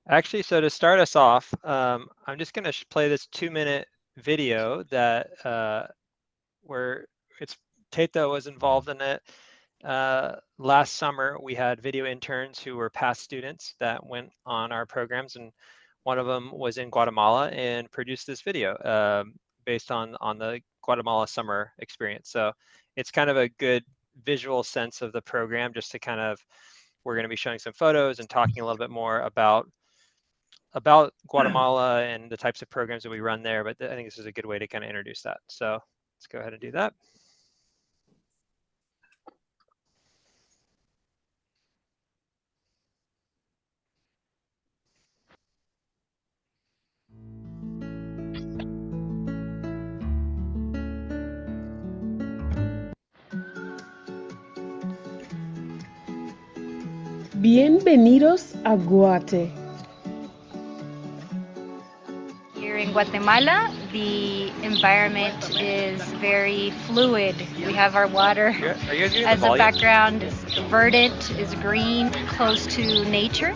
Actually, so to start us off, I'm just going to play this 2-minute video that where it's Teto was involved in it. Last summer, we had video interns who were past students that went on our programs, and one of them was in Guatemala and produced this video based on the Guatemala summer experience. So it's kind of a good visual sense of the program, just to kind of, we're going to be showing some photos and talking a little bit more about Guatemala and the types of programs that we run there. But I think this is a good way to kind of introduce that. So let's go ahead and do that. Bienvenidos a Guate. Here in Guatemala, the environment is very fluid. We have our water Are you guys as a background, is verdant, is green, close to nature.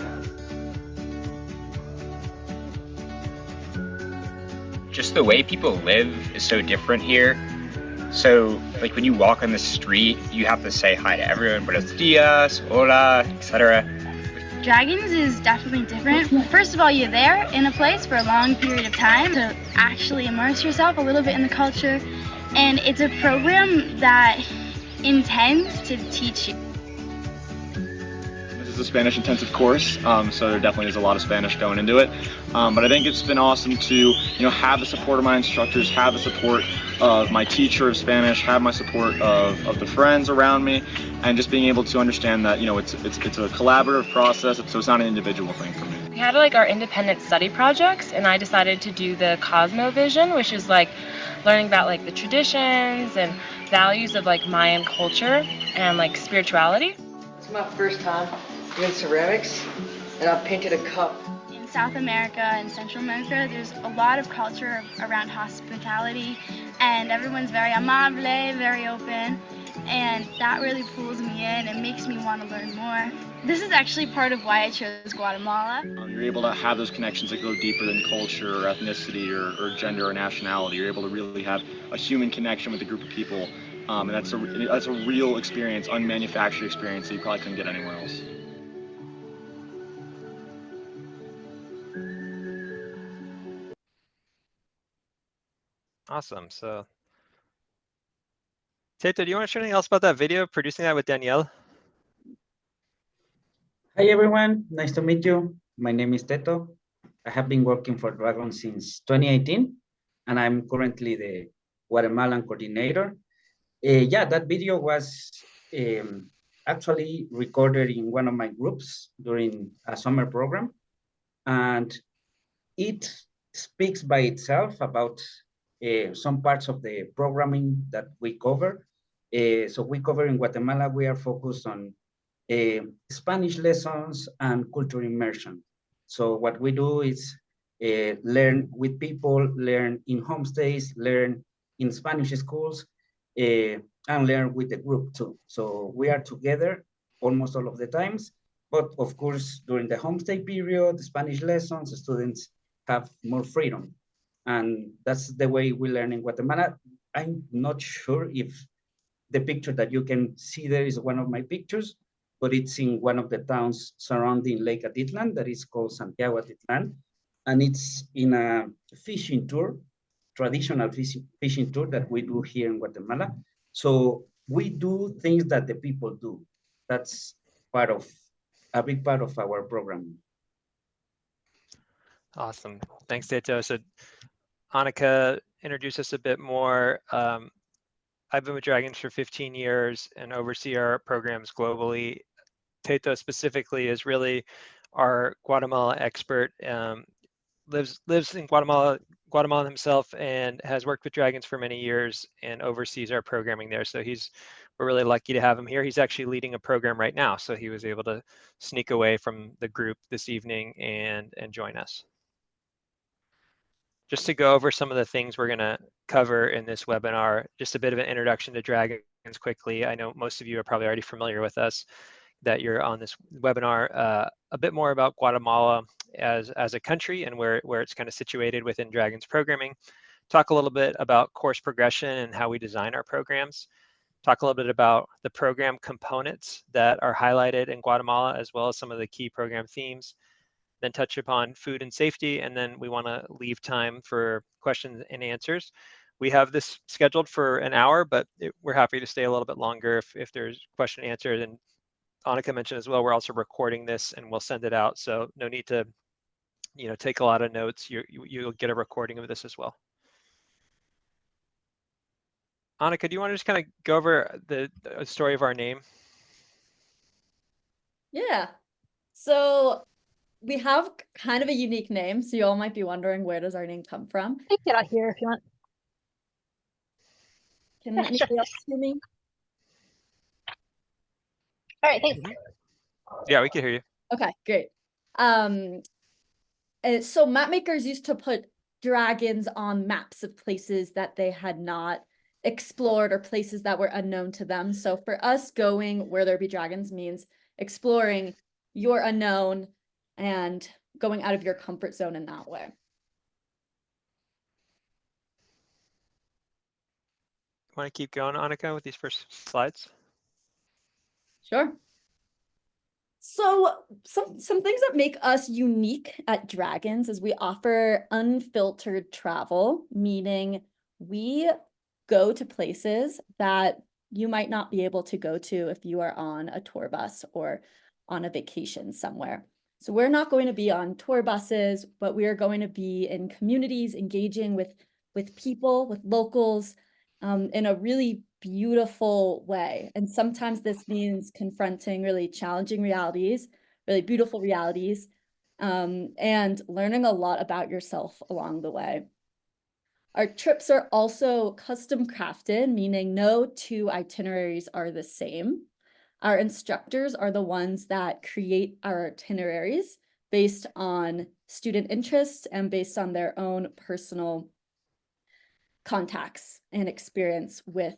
Just the way people live is so different here. So, like when you walk on the street, you have to say hi to everyone, buenos dias, hola, etc. Dragons is definitely different. First of all, you're there in a place for a long period of time to actually immerse yourself a little bit in the culture, and it's a program that intends to teach you. This is a Spanish intensive course, so there definitely is a lot of Spanish going into it. But I think it's been awesome to have the support of my instructors, have the support of my teacher of Spanish, have my support of the friends around me, and just being able to understand that it's a collaborative process, so it's not an individual thing for me. We had like our independent study projects, and I decided to do the Cosmovision, which is like learning about like the traditions and values of like Mayan culture and like spirituality. It's my first time doing ceramics, and I painted a cup. In South America and Central America, there's a lot of culture around hospitality, and everyone's very amable, very open, and that really pulls me in and makes me want to learn more. This is actually part of why I chose Guatemala. You're able to have those connections that go deeper than culture or ethnicity or gender or nationality. You're able to really have a human connection with a group of people, and that's a real experience, unmanufactured experience that you probably couldn't get anywhere else. Awesome. So, Teto, do you want to share anything else about that video, producing that with Danielle? Hi everyone, nice to meet you. My name is Teto. I have been working for Dragon since 2018, and I'm currently the Guatemalan coordinator. Yeah, that video was actually recorded in one of my groups during a summer program, and it speaks by itself about some parts of the programming that we cover. So we cover in Guatemala, we are focused on Spanish lessons and culture immersion. So what we do is learn with people, learn in homestays, learn in Spanish schools, and learn with the group too. So we are together almost all of the times, but of course, during the homestay period, the Spanish lessons, the students have more freedom. And that's the way we learn in Guatemala. I'm not sure if the picture that you can see there is one of my pictures, but it's in one of the towns surrounding Lake Atitlan that is called Santiago Atitlan. And it's in a fishing tour, traditional fishing tour that we do here in Guatemala. So we do things that the people do. That's a big part of our program. Awesome. Thanks, Teto. So Annika, introduce us a bit more. I've been with Dragons for 15 years and oversee our programs globally. Teto specifically is really our Guatemala expert, lives in Guatemala himself, and has worked with Dragons for many years and oversees our programming there. So we're really lucky to have him here. He's actually leading a program right now, so he was able to sneak away from the group this evening and join us. Just to go over some of the things we're going to cover in this webinar, just a bit of an introduction to Dragons quickly. I know most of you are probably already familiar with us. that you're on this webinar, a bit more about Guatemala as a country and where it's kind of situated within Dragon's programming. Talk a little bit about course progression and how we design our programs. Talk a little bit about the program components that are highlighted in Guatemala, as well as some of the key program themes. Then touch upon food and safety, and then we want to leave time for questions and answers. We have this scheduled for an hour, but we're happy to stay a little bit longer if there's question and answer. And Annika mentioned as well, we're also recording this and we'll send it out. So no need to, take a lot of notes. You'll get a recording of this as well. Annika, do you want to just kind of go over the story of our name? Yeah. So we have kind of a unique name. So you all might be wondering, where does our name come from? Take it out here if you want. Can anybody else hear me? All right, thanks. Yeah, we can hear you. Okay, great. So map makers used to put dragons on maps of places that they had not explored or places that were unknown to them. So for us, going where there be dragons means exploring your unknown and going out of your comfort zone in that way. Want to keep going, Annika, with these first slides? Sure. So some things that make us unique at Dragons is we offer unfiltered travel, meaning we go to places that you might not be able to go to if you are on a tour bus or on a vacation somewhere. So we're not going to be on tour buses, but we are going to be in communities, engaging with people, with locals, in a really beautiful way. And sometimes this means confronting really challenging realities, really beautiful realities, and learning a lot about yourself along the way. Our trips are also custom crafted, meaning no two itineraries are the same. Our instructors are the ones that create our itineraries based on student interests and based on their own personal contacts and experience with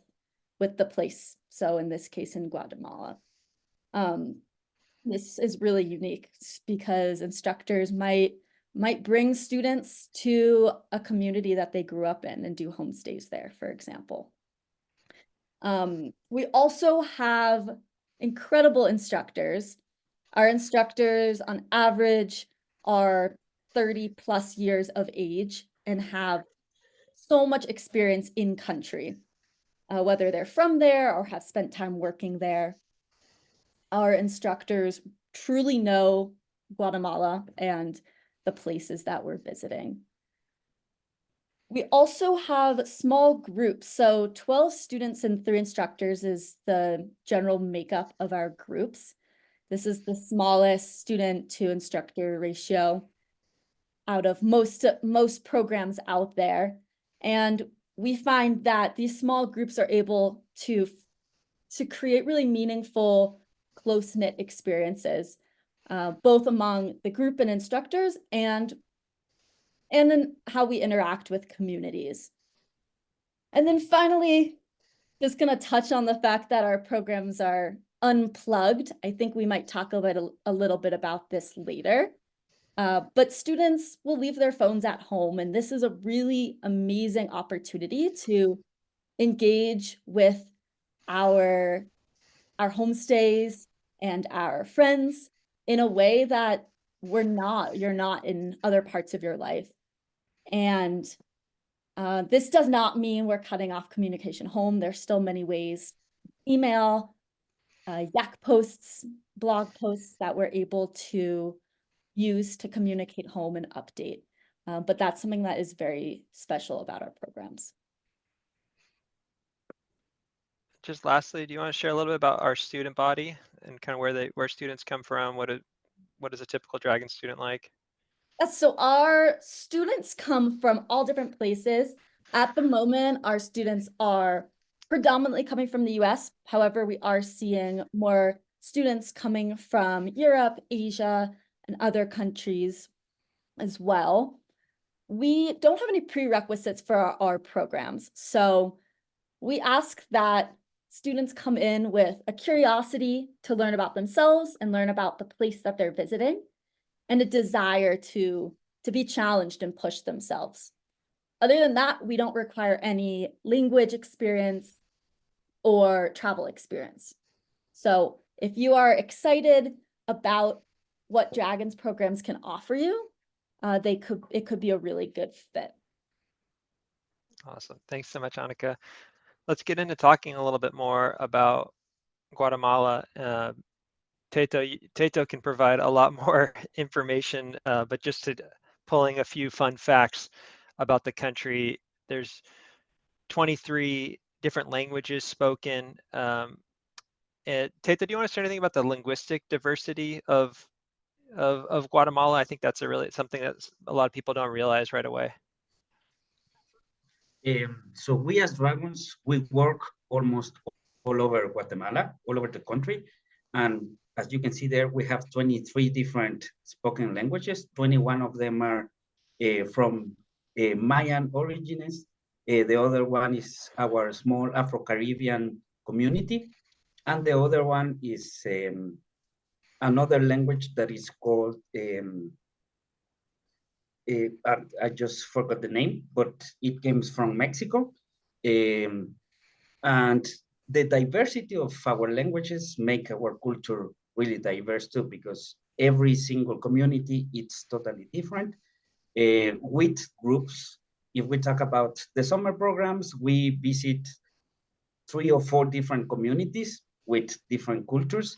the place. So in this case, in Guatemala. This is really unique because instructors might bring students to a community that they grew up in and do homestays there, for example. We also have incredible instructors. Our instructors on average are 30+ years of age and have so much experience in country, whether they're from there or have spent time working there. Our instructors truly know Guatemala and the places that we're visiting. We also have small groups. So 12 students and 3 instructors is the general makeup of our groups. This is the smallest student to instructor ratio out of most programs out there. And we find that these small groups are able to create really meaningful, close-knit experiences, both among the group and instructors and in how we interact with communities. And then finally, just gonna touch on the fact that our programs are unplugged. I think we might talk a little bit about this later. But students will leave their phones at home, and this is a really amazing opportunity to engage with our homestays and our friends in a way that you're not in other parts of your life. And this does not mean we're cutting off communication home. There's still many ways, email, Yak posts, blog posts that we're able to use to communicate home and update. But that's something that is very special about our programs. Just lastly, do you want to share a little bit about our student body and kind of where students come from? What is a typical Dragon student like? Yes, so our students come from all different places. At the moment, our students are predominantly coming from the US. However, we are seeing more students coming from Europe, Asia, and other countries as well. We don't have any prerequisites for our programs. So we ask that students come in with a curiosity to learn about themselves and learn about the place that they're visiting, and a desire to be challenged and push themselves. Other than that, we don't require any language experience or travel experience. So if you are excited about what Dragons programs can offer you, it could be a really good fit. Awesome. Thanks so much, Annika. Let's get into talking a little bit more about Guatemala. Teto can provide a lot more information, but just pulling a few fun facts about the country. There's 23 different languages spoken. Teto, do you want to say anything about the linguistic diversity of Guatemala? I think that's something that a lot of people don't realize right away. So we as Dragons, we work almost all over Guatemala, all over the country. And as you can see there, we have 23 different spoken languages. 21 of them are from Mayan origins. The other one is our small Afro-Caribbean community. And the other one is another language that is called I just forgot the name, but it comes from Mexico. And the diversity of our languages make our culture really diverse too, because every single community, it's totally different. With groups, if we talk about the summer programs, we visit 3 or 4 different communities with different cultures.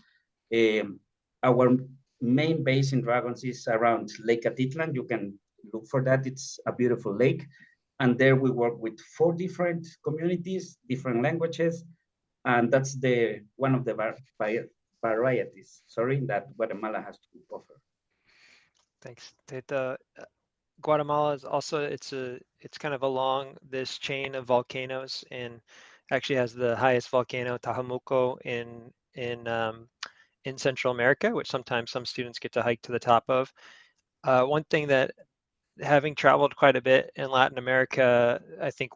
Our main base in Dragons is around Lake Atitlan. You can look for that. It's a beautiful lake. And there we work with 4 different communities, different languages. And that's one of the varieties, that Guatemala has to offer. Thanks, Teta. Guatemala is also, it's kind of along this chain of volcanoes, and actually has the highest volcano, Tajamuco, in Central America, which sometimes some students get to hike to the top of. One thing that, having traveled quite a bit in Latin America, I think,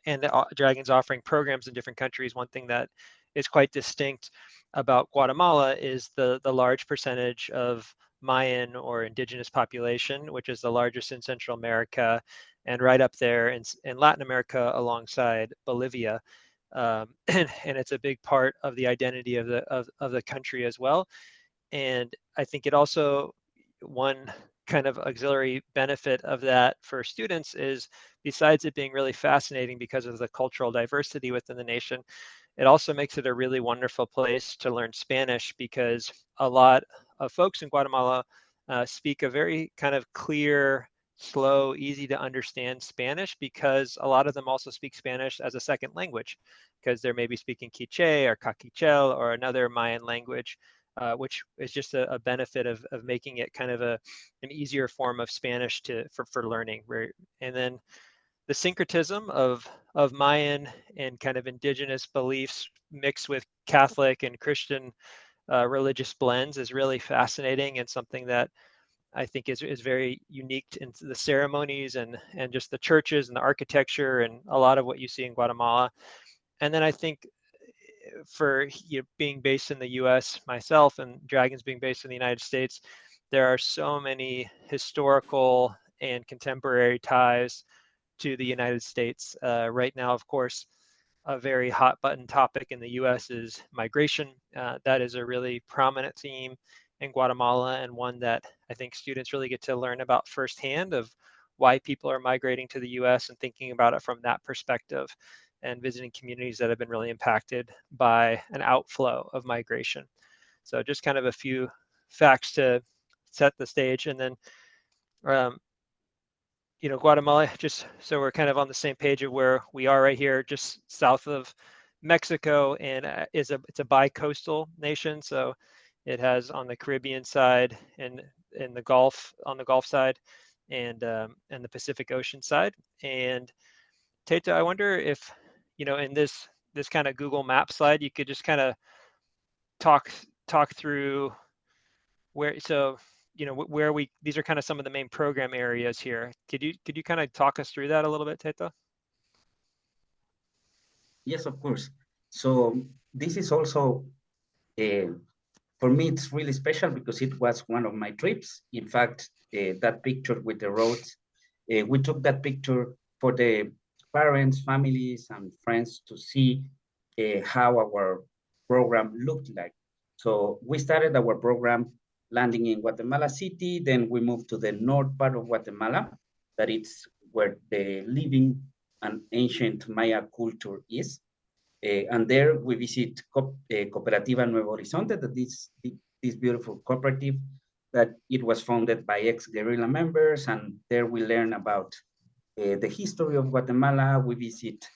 and Dragons offering programs in different countries, one thing that is quite distinct about Guatemala is the large percentage of Mayan or indigenous population, which is the largest in Central America, and right up there in Latin America alongside Bolivia. And it's a big part of the identity of the country as well. And I think it also, one kind of auxiliary benefit of that for students is, besides it being really fascinating because of the cultural diversity within the nation, it also makes it a really wonderful place to learn Spanish, because a lot of folks in Guatemala speak a very kind of clear, slow, easy to understand Spanish, because a lot of them also speak Spanish as a second language, because they're maybe speaking Quiche or Caquichel or another Mayan language, which is just a benefit of making it kind of an easier form of Spanish for learning. And then the syncretism of Mayan and kind of indigenous beliefs mixed with Catholic and Christian religious blends is really fascinating, and something that I think is very unique in the ceremonies and just the churches and the architecture and a lot of what you see in Guatemala. And then I think, for being based in the US myself, and Dragons being based in the United States, there are so many historical and contemporary ties to the United States. Right now, of course, a very hot button topic in the US is migration. That is a really prominent theme in Guatemala, and one that I think students really get to learn about firsthand, of why people are migrating to the US and thinking about it from that perspective, and visiting communities that have been really impacted by an outflow of migration. So just kind of a few facts to set the stage. And then Guatemala, just so we're kind of on the same page of where we are right here, just south of Mexico, and it's a bi-coastal nation. So it has on the Caribbean side and in the Gulf, on the Gulf side, and the Pacific Ocean side. And Teta, I wonder if, in this kind of Google Map slide, you could just kind of talk through where, so where these are kind of some of the main program areas here. Could you kind of talk us through that a little bit, Teta? Yes, of course. So this is also, for me, it's really special because it was one of my trips. In fact, that picture with the roads, we took that picture for the parents, families, and friends to see how our program looked like. So we started our program landing in Guatemala City, then we moved to the north part of Guatemala, that it's where the living and ancient Maya culture is. And there we visit Cooperativa Nuevo Horizonte, that is this beautiful cooperative that it was founded by ex-guerrilla members. And there we learn about the history of Guatemala. We visit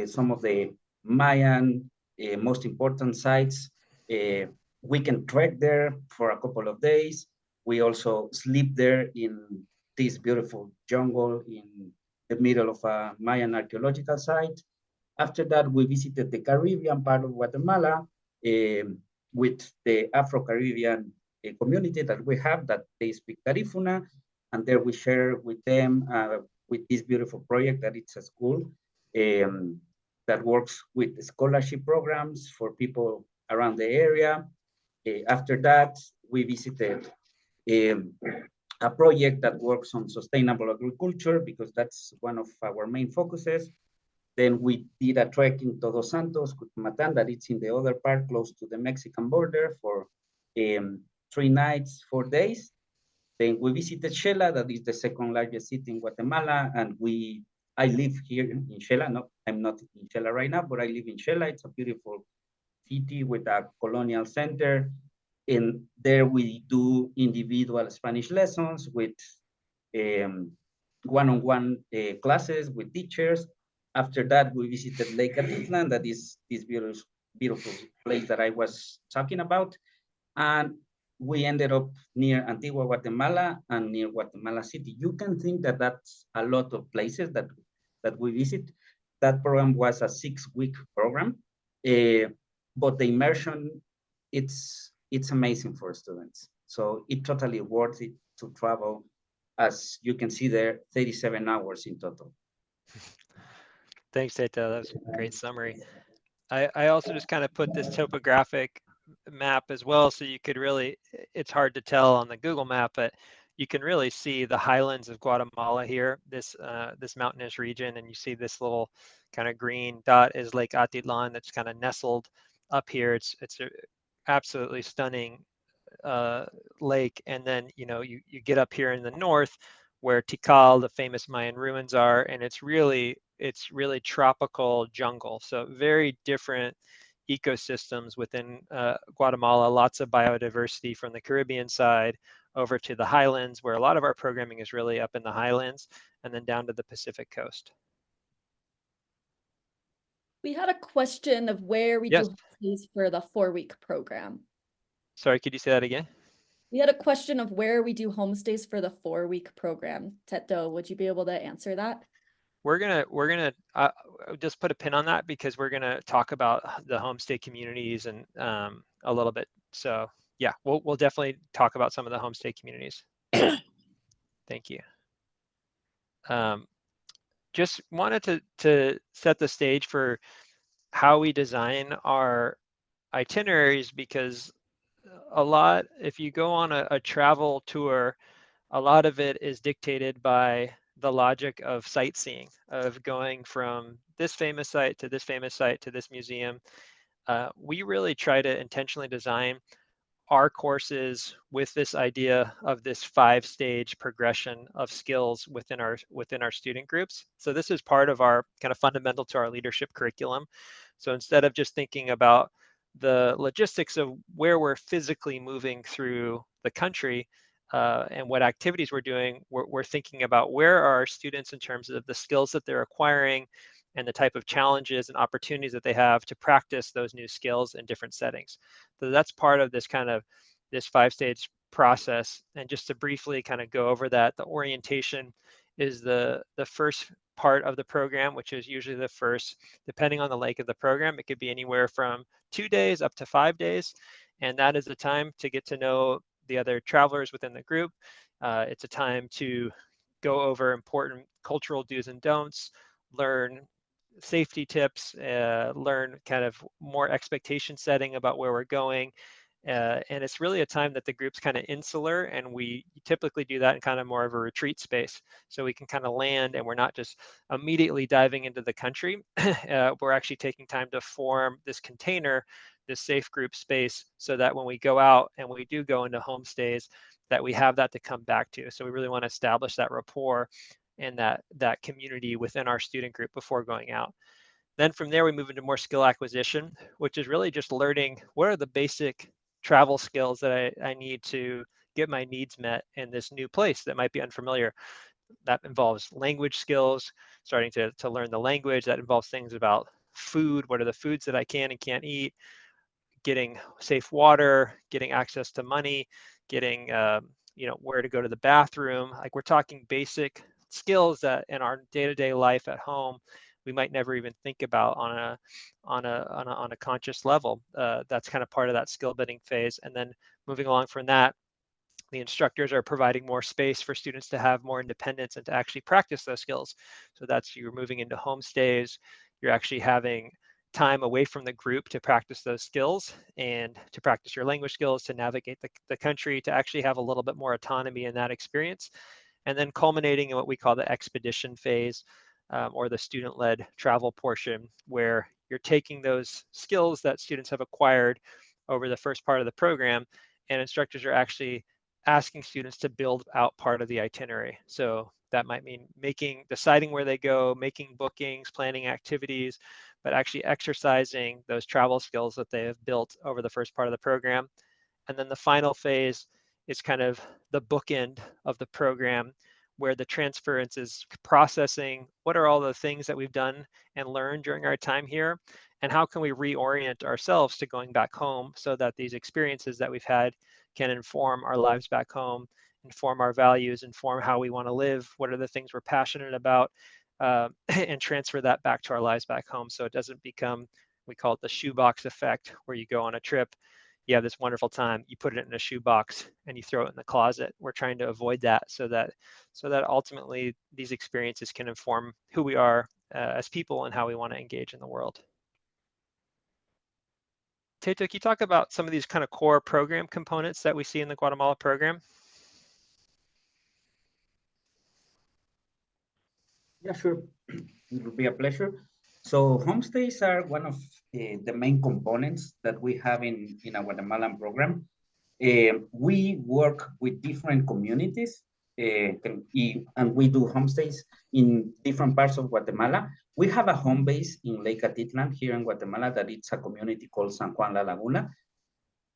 some of the Mayan most important sites. We can trek there for a couple of days. We also sleep there in this beautiful jungle in the middle of a Mayan archaeological site. After that, we visited the Caribbean part of Guatemala with the Afro-Caribbean community that we have, that they speak Garifuna, and there we share with them with this beautiful project that it's a school that works with scholarship programs for people around the area. After that, we visited um, a project that works on sustainable agriculture because that's one of our main focuses. Then we did a trek in Todos Santos, Cutumatan, that it's in the other part close to the Mexican border for 3 nights, 4 days. Then we visited Xela, that is the second largest city in Guatemala, and I live here in Xela. No, I'm not in Xela right now, but I live in Xela. It's a beautiful city with a colonial center. And there we do individual Spanish lessons with um, one-on-one classes with teachers. After that, we visited Lake Atitlan, that is this beautiful place that I was talking about. And we ended up near Antigua, Guatemala, and near Guatemala City. You can think that that's a lot of places that we visit. That program was a 6-week program, but the immersion, it's amazing for students. So it totally worth it to travel. As you can see there, 37 hours in total. Thanks, Teto. That was a great summary. I also just kind of put this topographic map as well, so you could really, it's hard to tell on the Google map, but you can really see the highlands of Guatemala here, this mountainous region, and you see this little kind of green dot is Lake Atitlan that's kind of nestled up here. It's a absolutely stunning lake, and then you get up here in the north where Tikal, the famous Mayan ruins, are, and it's really tropical jungle. So very different ecosystems within Guatemala, lots of biodiversity from the Caribbean side over to the highlands, where a lot of our programming is really up in the highlands, and then down to the Pacific coast. We had a question of where we Yes. do homestays for the 4-week program. Sorry, could you say that again? We had a question of where we do homestays for the 4-week program. Teto, would you be able to answer that? We're gonna just put a pin on that because we're gonna talk about the homestay communities and a little bit. So yeah, we'll definitely talk about some of the homestay communities. Thank you. Just wanted to set the stage for how we design our itineraries, because if you go on a travel tour, a lot of it is dictated by the logic of sightseeing, of going from this famous site to this famous site to this museum. We really try to intentionally design our courses with this idea of this 5-stage progression of skills within our student groups. So this is part of our kind of fundamental to our leadership curriculum. So instead of just thinking about the logistics of where we're physically moving through the country and what activities we're doing, we're thinking about where are our students in terms of the skills that they're acquiring and the type of challenges and opportunities that they have to practice those new skills in different settings. So that's part of this 5-stage process. And just to briefly kind of go over that, the orientation is the first part of the program, which is usually the first, depending on the length of the program, it could be anywhere from 2 days up to 5 days. And that is the time to get to know the other travelers within the group. It's a time to go over important cultural do's and don'ts, learn safety tips, learn kind of more expectation setting about where we're going. And it's really a time that the group's kind of insular, and we typically do that in kind of more of a retreat space. So we can kind of land and we're not just immediately diving into the country. We're actually taking time to form this container, this safe group space, so that when we go out and we do go into homestays, that we have that to come back to. So we really want to establish that rapport and that community within our student group before going out. Then from there, we move into more skill acquisition, which is really just learning what are the basic travel skills that I need to get my needs met in this new place that might be unfamiliar. That involves language skills, starting to learn the language. That involves things about food. What are the foods that I can and can't eat? Getting safe water, getting access to money, getting where to go to the bathroom. Like, we're talking basic skills that in our day-to-day life at home we might never even think about on a conscious level. That's kind of part of that skill building phase. And then moving along from that, the instructors are providing more space for students to have more independence and to actually practice those skills. So that's, you're moving into homestays, you're actually having time away from the group to practice those skills and to practice your language skills, to navigate the country, to actually have a little bit more autonomy in that experience. And then culminating in what we call the expedition phase, or the student-led travel portion, where you're taking those skills that students have acquired over the first part of the program, and instructors are actually asking students to build out part of the itinerary. So that might mean deciding where they go, making bookings, planning activities, but actually exercising those travel skills that they have built over the first part of the program. And then the final phase is kind of the bookend of the program, where the transference is processing what are all the things that we've done and learned during our time here, and how can we reorient ourselves to going back home so that these experiences that we've had can inform our lives back home, inform our values, inform how we want to live, what are the things we're passionate about, and transfer that back to our lives back home, so it doesn't become, we call it the shoebox effect, where you go on a trip, you have this wonderful time, you put it in a shoebox and you throw it in the closet. We're trying to avoid that, so that ultimately these experiences can inform who we are as people and how we want to engage in the world. Teto, can you talk about some of these kind of core program components that we see in the Guatemala program? Yeah, sure. It will be a pleasure. So homestays are one of the main components that we have in our Guatemalan program. We work with different communities, and we do homestays in different parts of Guatemala. We have a home base in Lake Atitlan here in Guatemala that it's a community called San Juan La Laguna.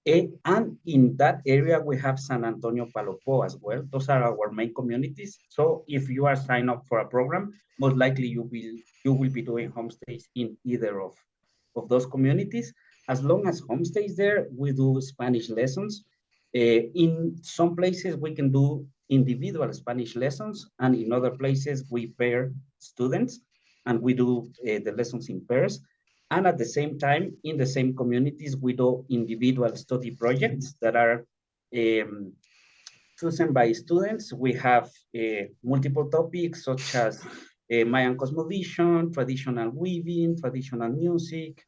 And in that area, we have San Antonio Palopo as well. Those are our main communities. So if you are signed up for a program, most likely you will be doing homestays in either of those communities. As long as homestays there, we do Spanish lessons. In some places, we can do individual Spanish lessons, and in other places, we pair students, and we do the lessons in pairs. And at the same time, in the same communities, we do individual study projects that are chosen by students. We have multiple topics such as Mayan cosmovision, traditional weaving, traditional music,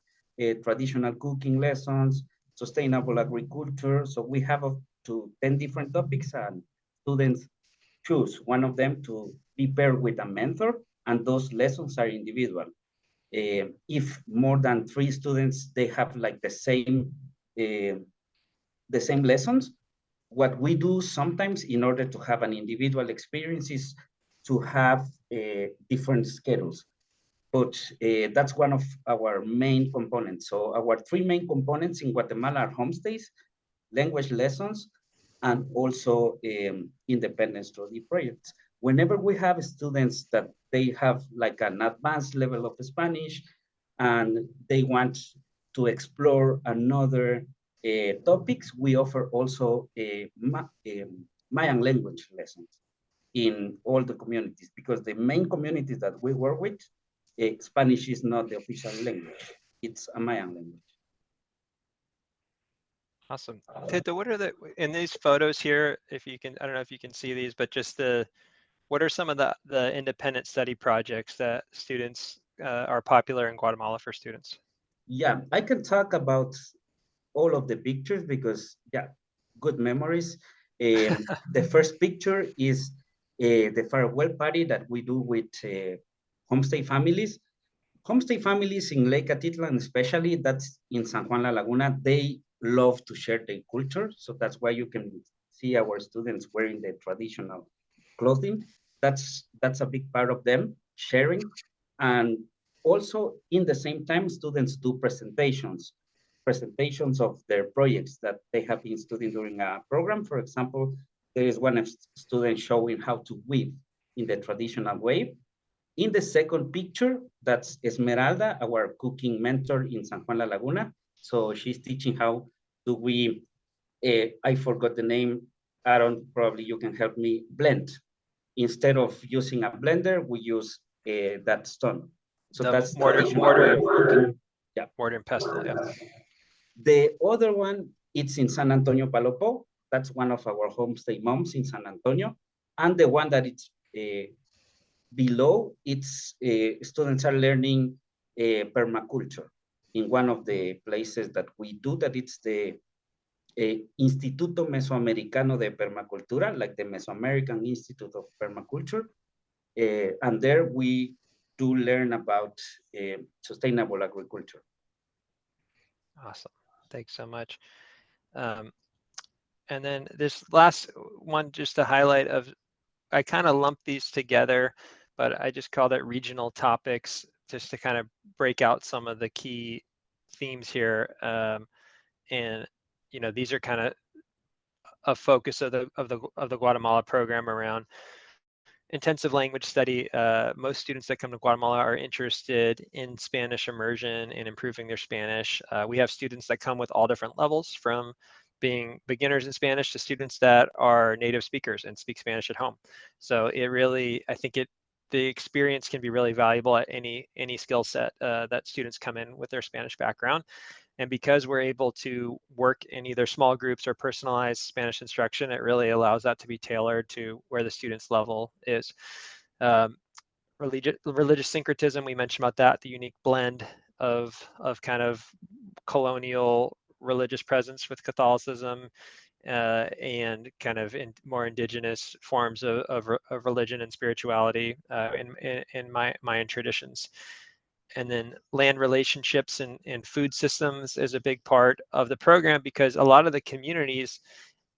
traditional cooking lessons, sustainable agriculture. So we have up to 10 different topics, and students choose one of them to be paired with a mentor, and those lessons are individual. If more than 3 students, they have like the same lessons, what we do sometimes in order to have an individual experience is to have different schedules. But that's one of our main components. So our 3 main components in Guatemala are homestays, language lessons, and also independent study projects. Whenever we have students that they have like an advanced level of Spanish and they want to explore another topics, we offer also Mayan language lessons in all the communities, because the main communities that we work with, Spanish is not the official language, it's a Mayan language. Awesome. Teto, what are in these photos here, if you can, I don't know if you can see these, but just what are some of the independent study projects that students are popular in Guatemala for students? Yeah, I can talk about all of the pictures because, yeah, good memories. The first picture is the farewell party that we do with homestay families. Homestay families in Lake Atitlan, especially that's in San Juan La Laguna, they love to share their culture. So that's why you can see our students wearing the traditional clothing. That's a big part of them sharing. And also in the same time, students do presentations of their projects that they have been studying during a program. For example, there is one student showing how to weave in the traditional way. In the second picture, that's Esmeralda, our cooking mentor in San Juan La Laguna. So she's teaching how do we, I forgot the name, Aaron, probably you can help me, blend. Instead of using a blender, we use that stone. So The that's mortar, traditional mortar, cooking. Yeah. mortar and pestle. Yeah. The other one, it's in San Antonio Palopo. That's one of our homestay moms in San Antonio. And the one that it's below, it's students are learning permaculture in one of the places that we do that. It's the Instituto Mesoamericano de Permacultura, like the Mesoamerican Institute of Permaculture. And there we do learn about sustainable agriculture. Awesome. Thanks so much. And then this last one, just to highlight of, I kind of lumped these together, but I just called it regional topics just to kind of break out some of the key themes here. And these are kind of a focus of the Guatemala program around intensive language study. Most students that come to Guatemala are interested in Spanish immersion and improving their Spanish. We have students that come with all different levels, from being beginners in Spanish to students that are native speakers and speak Spanish at home. So it really, I think the experience can be really valuable at any skill set that students come in with their Spanish background. And because we're able to work in either small groups or personalized Spanish instruction, it really allows that to be tailored to where the student's level is. Religious syncretism, we mentioned about that, the unique blend of kind of colonial religious presence with Catholicism and kind of more indigenous forms of religion and spirituality in Mayan traditions. And then land relationships and food systems is a big part of the program, because a lot of the communities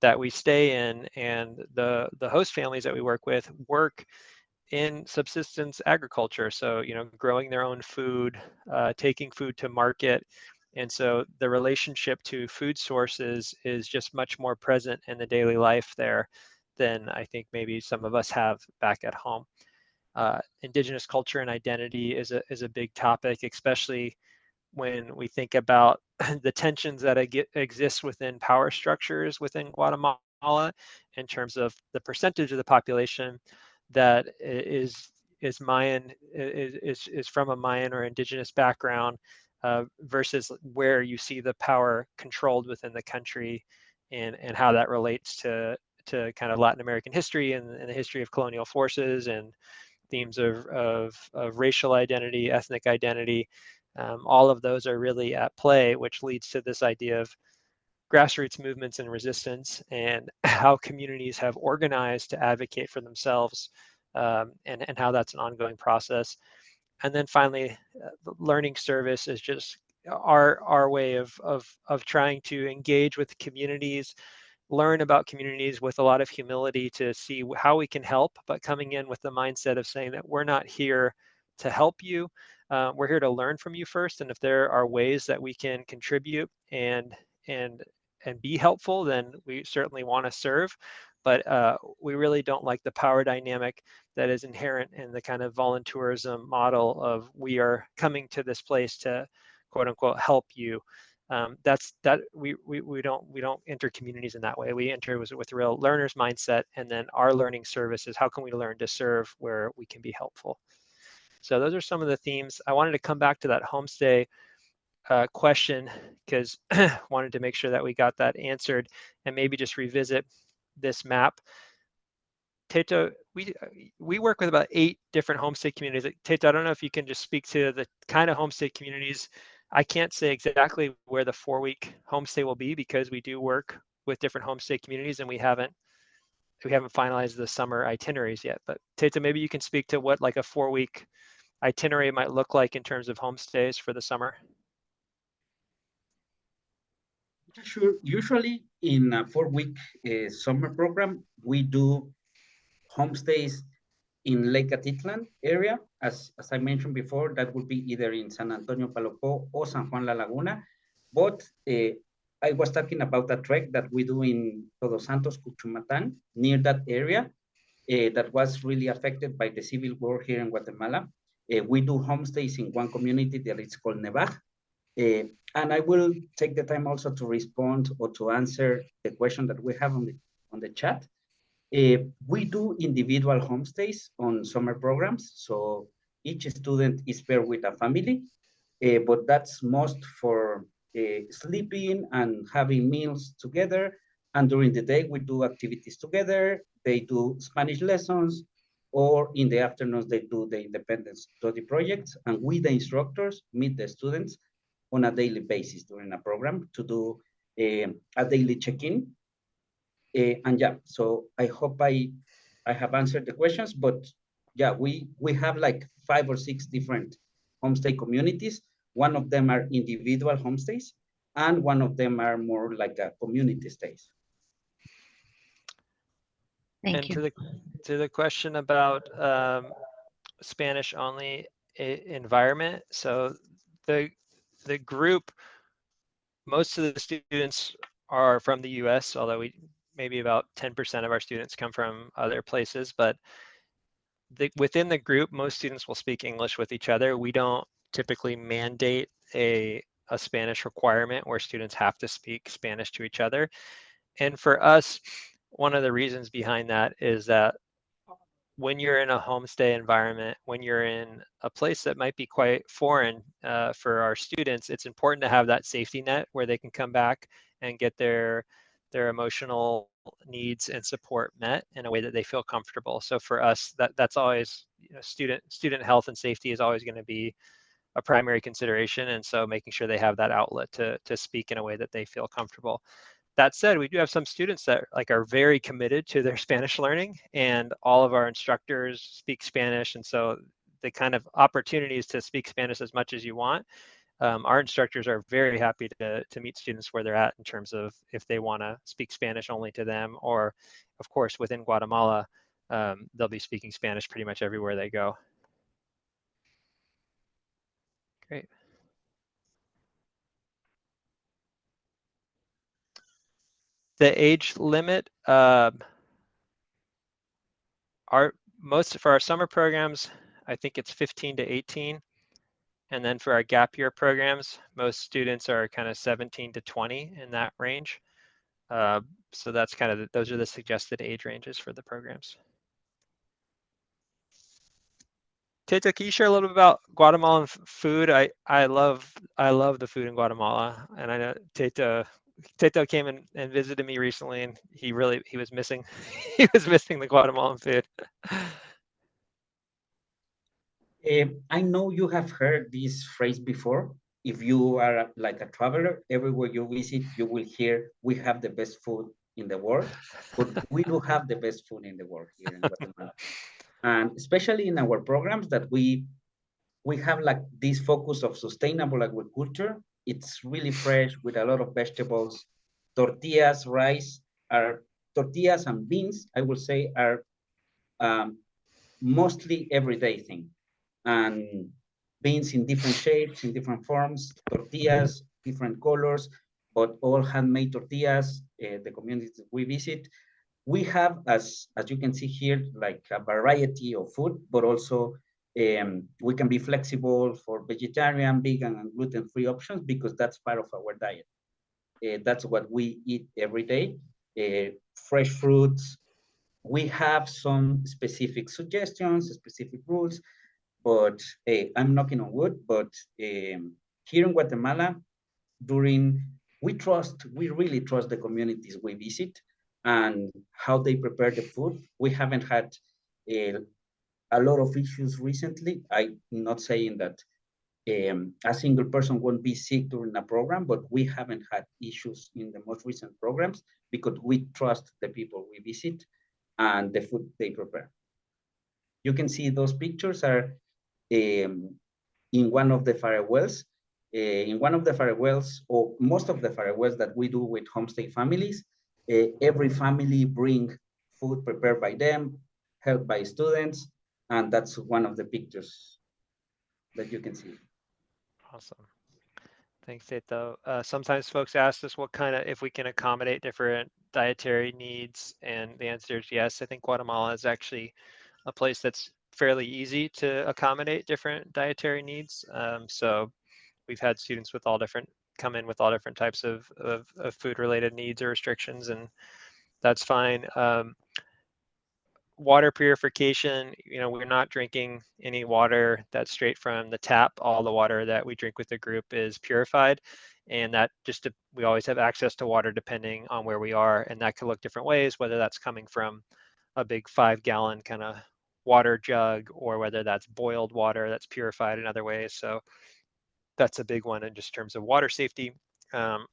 that we stay in and the host families that we work with work in subsistence agriculture. So, growing their own food, taking food to market. And so the relationship to food sources is just much more present in the daily life there than I think maybe some of us have back at home. Indigenous culture and identity is a big topic, especially when we think about the tensions that exist within power structures within Guatemala, in terms of the percentage of the population that is Mayan, is from a Mayan or indigenous background, versus where you see the power controlled within the country, and how that relates to kind of Latin American history and the history of colonial forces and themes of racial identity, ethnic identity. All of those are really at play, which leads to this idea of grassroots movements and resistance, and how communities have organized to advocate for themselves, and how that's an ongoing process. And then finally, the learning service is just our way of trying to engage with communities, learn about communities with a lot of humility to see how we can help, but coming in with the mindset of saying that we're not here to help you. We're here to learn from you first. And if there are ways that we can contribute and be helpful, then we certainly want to serve. But we really don't like the power dynamic that is inherent in the kind of volunteerism model of, we are coming to this place to quote unquote help you. We don't enter communities in that way. We enter with a real learner's mindset, and then our learning service is how can we learn to serve where we can be helpful. So those are some of the themes. I wanted to come back to that homestay question, because wanted to make sure that we got that answered, and maybe just revisit this map. Teto, we work with about 8 different homestay communities. Teto, I don't know if you can just speak to the kind of homestay communities. I can't say exactly where the 4-week homestay will be because we do work with different homestay communities and we haven't finalized the summer itineraries yet. But Teto, maybe you can speak to what like a 4-week itinerary might look like in terms of homestays for the summer. Sure. Usually in a 4-week summer program, we do homestays in Lake Atitlan area. As I mentioned before, that would be either in San Antonio Palopó or San Juan La Laguna. But I was talking about a trek that we do in Todos Santos, Cuchumatan, near that area that was really affected by the civil war here in Guatemala. We do homestays in one community that is called Nevaj. And I will take the time also to respond or to answer the question that we have on the chat. We do individual homestays on summer programs. So each student is paired with a family, but that's most for sleeping and having meals together. And during the day, we do activities together. They do Spanish lessons, or in the afternoons, they do the independent study projects. And we, the instructors, meet the students on a daily basis during a program to do a daily check-in. And yeah, so I hope I have answered the questions, but yeah, we have like 5 or 6 different homestay communities. One of them are individual homestays, and one of them are more like a community stays. Thank you. To the question about Spanish only environment, so the group, most of the students are from the US, although maybe about 10% of our students come from other places, but within the group, most students will speak English with each other. We don't typically mandate a Spanish requirement where students have to speak Spanish to each other. And for us, one of the reasons behind that is that when you're in a homestay environment, when you're in a place that might be quite foreign for our students, it's important to have that safety net where they can come back and get their emotional needs and support met in a way that they feel comfortable. So for us, that's always, student health and safety is always going to be a primary consideration. And so making sure they have that outlet to speak in a way that they feel comfortable. That said, we do have some students that are very committed to their Spanish learning, and all of our instructors speak Spanish. And so the kind of opportunities to speak Spanish as much as you want, our instructors are very happy to meet students where they're at in terms of if they want to speak Spanish only to them, or of course within Guatemala, they'll be speaking Spanish pretty much everywhere they go. Great. The age limit, for our summer programs, I think it's 15 to 18. And then for our gap year programs, most students are kind of 17 to 20 in that range. So that's kind of, those are the suggested age ranges for the programs. Teto, can you share a little bit about Guatemalan food? I love the food in Guatemala, and I know Teto came and visited me recently, and he was missing he was missing the Guatemalan food. I know you have heard this phrase before. If you are like a traveler, everywhere you visit, you will hear, we have the best food in the world, but we do have the best food in the world here in Guatemala. And especially in our programs that we have like this focus of sustainable agriculture. It's really fresh with a lot of vegetables. Tortillas, tortillas and beans, I will say, are mostly everyday thing. And beans in different shapes, in different forms, tortillas, different colors, but all handmade tortillas, the communities we visit. We have, as you can see here, like a variety of food, but also we can be flexible for vegetarian, vegan, and gluten-free options because that's part of our diet. That's what we eat every day. Fresh fruits. We have some specific suggestions, specific rules, but I'm knocking on wood, but here in Guatemala, we really trust the communities we visit. and how they prepare the food. We haven't had a lot of issues recently. I'm not saying that a single person won't be sick during a program, but we haven't had issues in the most recent programs because we trust the people we visit and the food they prepare. You can see those pictures are in one of the farewells. In one of the farewells, or most of the farewells that we do with homestay families, every family bring food prepared by them, helped by students, and that's one of the pictures that you can see. Awesome. Thanks, Teto. Sometimes folks ask us if we can accommodate different dietary needs, and the answer is yes. I think Guatemala is actually a place that's fairly easy to accommodate different dietary needs. So we've had students come in with all different types of food-related needs or restrictions, and that's fine. Water purification, we're not drinking any water that's straight from the tap. All the water that we drink with the group is purified, and that we always have access to water depending on where we are, and that could look different ways, whether that's coming from a big 5-gallon kind of water jug or whether that's boiled water that's purified in other ways. So that's a big one in just terms of water safety. And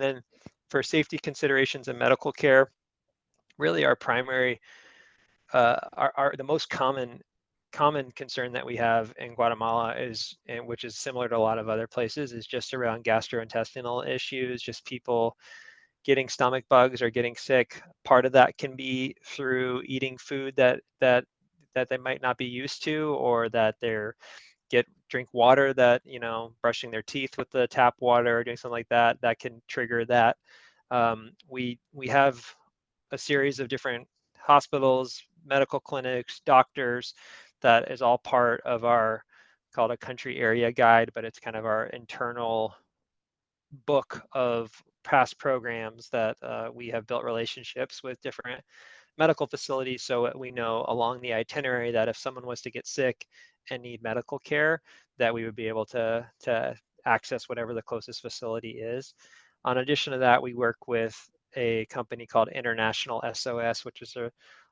then for safety considerations and medical care, really our primary the most common concern that we have in Guatemala is, and which is similar to a lot of other places, is just around gastrointestinal issues, just people getting stomach bugs or getting sick. Part of that can be through eating food that they might not be used to, or that they're drink water that, brushing their teeth with the tap water or doing something like that, that can trigger that. We have a series of different hospitals, medical clinics, doctors, that is all part of our called a country area guide, but it's kind of our internal book of past programs that we have built relationships with different medical facilities, so we know along the itinerary that if someone was to get sick and need medical care, that we would be able to access whatever the closest facility is. In addition to that, we work with a company called International SOS, which is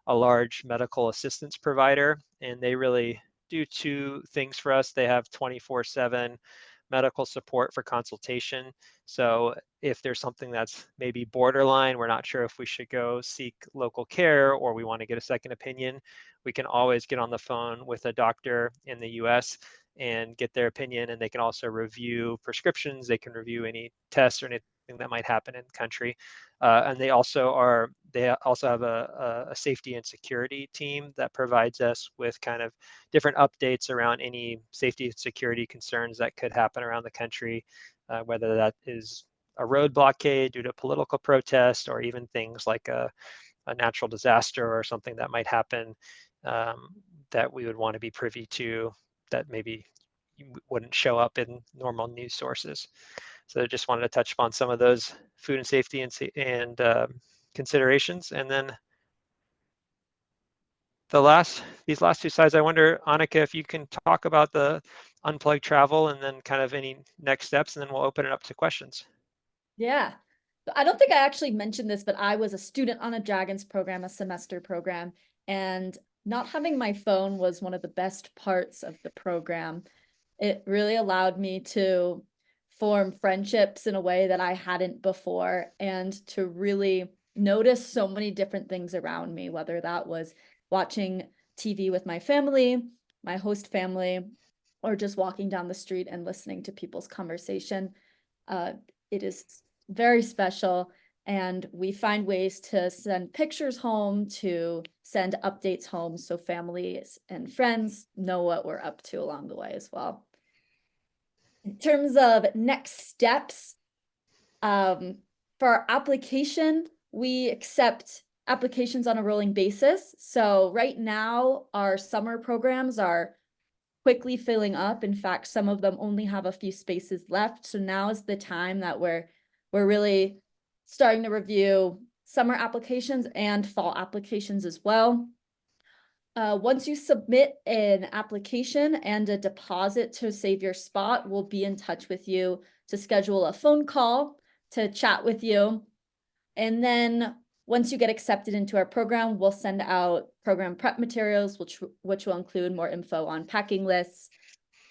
a large medical assistance provider, and they really do two things for us. They have 24/7 medical support for consultation. So if there's something that's maybe borderline, we're not sure if we should go seek local care or we want to get a second opinion, we can always get on the phone with a doctor in the US and get their opinion, and they can also review prescriptions. They can review any tests or anything that might happen in the country. And they also have a safety and security team that provides us with kind of different updates around any safety and security concerns that could happen around the country, whether that is a road blockade due to political protest, or even things like a natural disaster or something that might happen that we would want to be privy to, that maybe wouldn't show up in normal news sources. So I just wanted to touch upon some of those food and safety and considerations. And then these last two slides, I wonder, Annika, if you can talk about the unplugged travel and then kind of any next steps, and then we'll open it up to questions. Yeah. I don't think I actually mentioned this, but I was a student on a Dragons program, a semester program, and not having my phone was one of the best parts of the program. It really allowed me to form friendships in a way that I hadn't before, and to really notice so many different things around me, whether that was watching TV with my family, my host family, or just walking down the street and listening to people's conversation. It is very special, and we find ways to send pictures home, to send updates home, so families and friends know what we're up to along the way as well. In terms of next steps, for our application, we accept applications on a rolling basis. So right now, our summer programs are quickly filling up. In fact, some of them only have a few spaces left. So now is the time that we're really starting to review summer applications and fall applications as well. Once you submit an application and a deposit to save your spot, we'll be in touch with you to schedule a phone call to chat with you. And then once you get accepted into our program, we'll send out program prep materials, which will include more info on packing lists,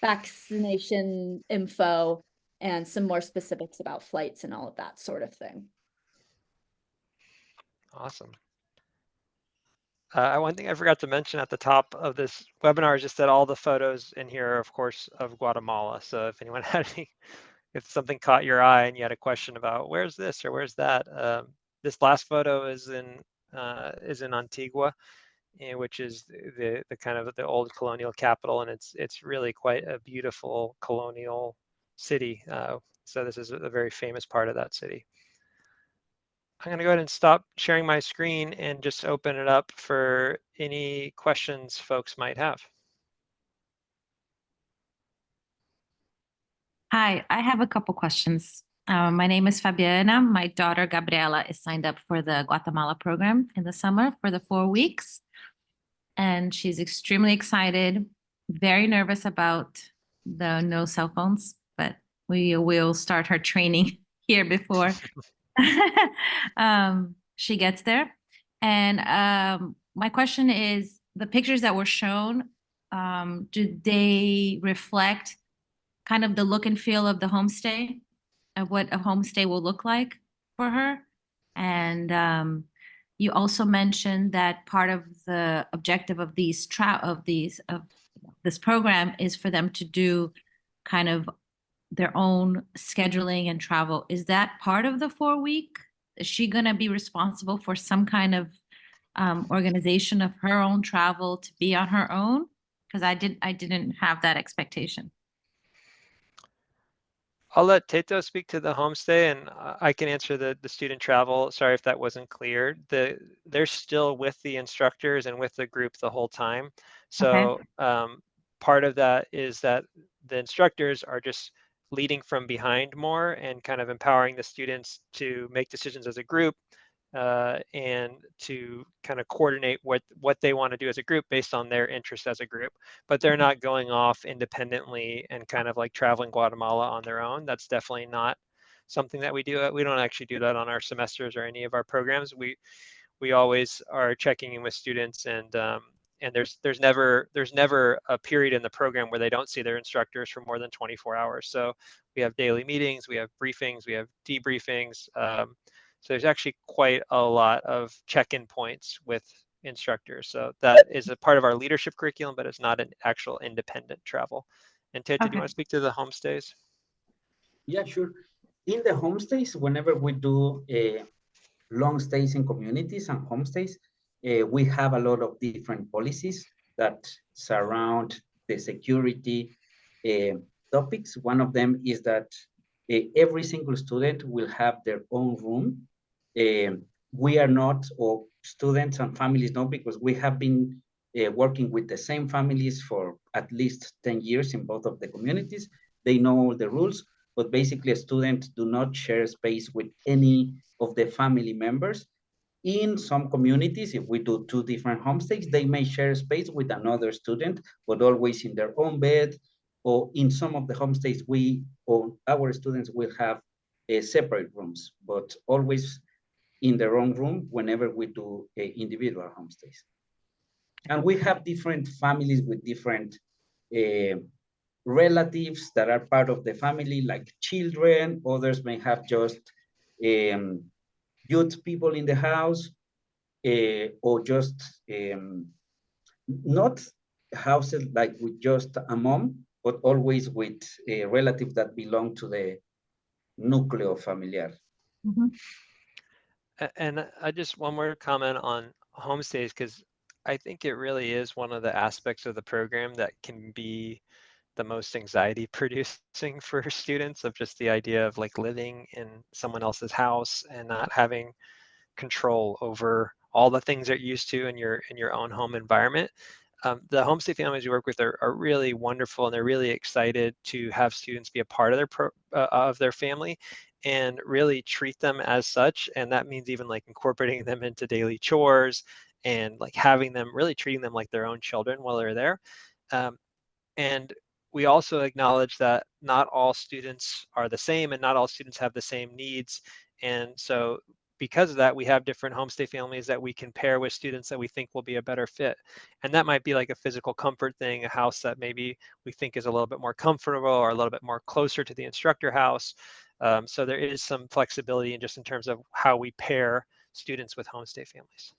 vaccination info, and some more specifics about flights and all of that sort of thing. Awesome. One thing I forgot to mention at the top of this webinar is just that all the photos in here are, of course, of Guatemala. So if anyone had any, if something caught your eye and you had a question about where's this or where's that, this last photo is in Antigua, which is the kind of the old colonial capital, and it's really quite a beautiful colonial city. So this is a very famous part of that city. I'm going to go ahead and stop sharing my screen and just open it up for any questions folks might have. Hi, I have a couple questions. My name is Fabiana. My daughter Gabriela is signed up for the Guatemala program in the summer for the 4 weeks. And she's extremely excited, very nervous about the no cell phones, but we will start her training here before she gets there. And my question is, the pictures that were shown, do they reflect kind of the look and feel of the homestay, of what a homestay will look like for her? And you also mentioned that part of the objective of this program is for them to do kind of their own scheduling and travel. Is that part of the 4-week? Is she going to be responsible for some kind of organization of her own travel to be on her own? Because I didn't have that expectation. I'll let Teto speak to the homestay, and I can answer the student travel. Sorry if that wasn't clear. They're still with the instructors and with the group the whole time. So part of that is that the instructors are just leading from behind more and kind of empowering the students to make decisions as a group, and to kind of coordinate what they want to do as a group based on their interest as a group. But they're not going off independently and kind of like traveling Guatemala on their own. That's definitely not something that we do. We don't actually do that on our semesters or any of our programs. We always are checking in with students, and there's never a period in the program where they don't see their instructors for more than 24 hours. So we have daily meetings, we have briefings, we have debriefings. So there's actually quite a lot of check-in points with instructors. So that is a part of our leadership curriculum, but it's not an actual independent travel. And Teto, do you want to speak to the homestays? Yeah, sure. In the homestays, whenever we do long stays in communities and homestays, we have a lot of different policies that surround the security topics. One of them is that every single student will have their own room. We are not, or students and families know, because we have been working with the same families for at least 10 years in both of the communities. They know all the rules, but basically a student do not share space with any of the family members. In some communities, if we do 2 different homestays, they may share space with another student, but always in their own bed. Or in some of the homestays, our students will have separate rooms, but always in their own room whenever we do individual homestays. And we have different families with different relatives that are part of the family, like children. Others may have just youth people in the house, or just not houses like with just a mom, but always with a relative that belong to the núcleo familiar. Mm-hmm. And I just one more comment on homestays, because I think it really is one of the aspects of the program that can be the most anxiety producing for students, of just the idea of like living in someone else's house and not having control over all the things that you're used to in your own home environment. The homestay families we work with are really wonderful, and they're really excited to have students be a part of their family and really treat them as such. And that means even like incorporating them into daily chores and like having them, really treating them like their own children while they're there. And we also acknowledge that not all students are the same, and not all students have the same needs. And so because of that, we have different homestay families that we can pair with students that we think will be a better fit. And that might be like a physical comfort thing, a house that maybe we think is a little bit more comfortable or a little bit more closer to the instructor house. So there is some flexibility in just in terms of how we pair students with homestay families.